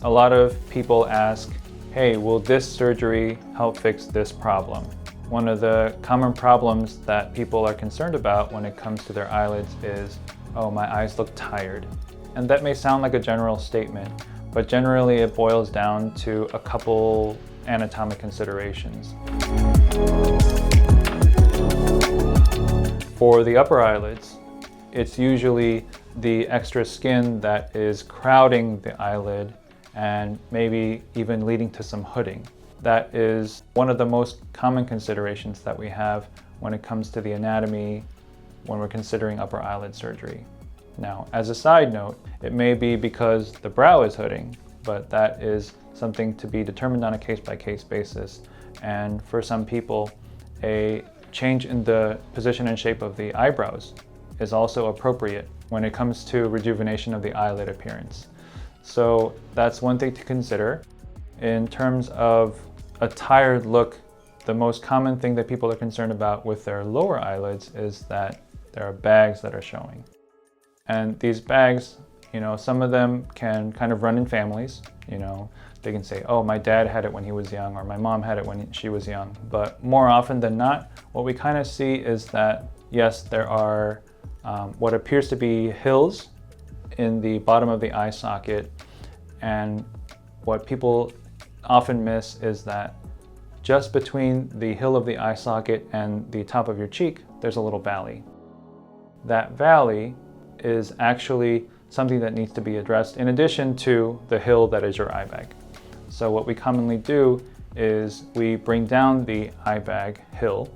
A lot of people ask, hey, will this surgery help fix this problem? One of the common problems that people are concerned about when it comes to their eyelids is, oh, my eyes look tired. And that may sound like a general statement, but generally it boils down to a couple anatomic considerations. For the upper eyelids, it's usually the extra skin that is crowding the eyelid and maybe even leading to some hooding. That is one of the most common considerations that we have when it comes to the anatomy when we're considering upper eyelid surgery. Now, as a side note, it may be because the brow is hooding, but that is something to be determined on a case-by-case basis. And for some people, a change in the position and shape of the eyebrows is also appropriate when it comes to rejuvenation of the eyelid appearance. So that's one thing to consider. In terms of a tired look, the most common thing that people are concerned about with their lower eyelids is that there are bags that are showing. And these bags, some of them can kind of run in families. They can say, oh, my dad had it when he was young, or my mom had it when she was young. But more often than not, what we kind of see is that, yes, there are what appears to be hills in the bottom of the eye socket. And what people often miss is that just between the hill of the eye socket and the top of your cheek, there's a little valley. That valley is actually something that needs to be addressed in addition to the hill that is your eye bag. So what we commonly do is we bring down the eye bag hill,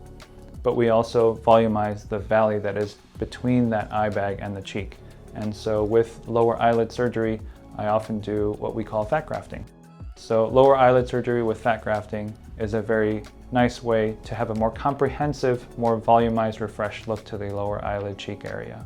but we also volumize the valley that is between that eye bag and the cheek. And so with lower eyelid surgery, I often do what we call fat grafting. So lower eyelid surgery with fat grafting is a very nice way to have a more comprehensive, more volumized, refreshed look to the lower eyelid cheek area.